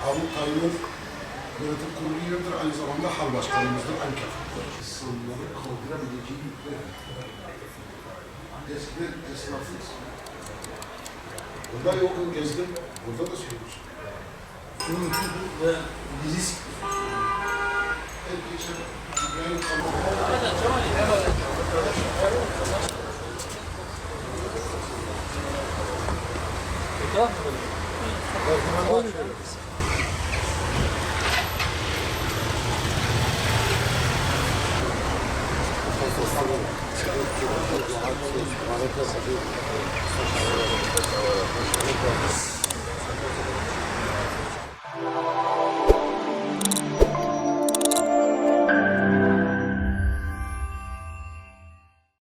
Avrupa Tayyip Yönetim Kurulu üyedir, aynı zamanda hal başkanımızdır Ankara. İnsanları kaldırabileceği yükler. Eskiden esnafız. Burada yokun gezdim, burada da söylüyoruz. Ve risk. Tamam.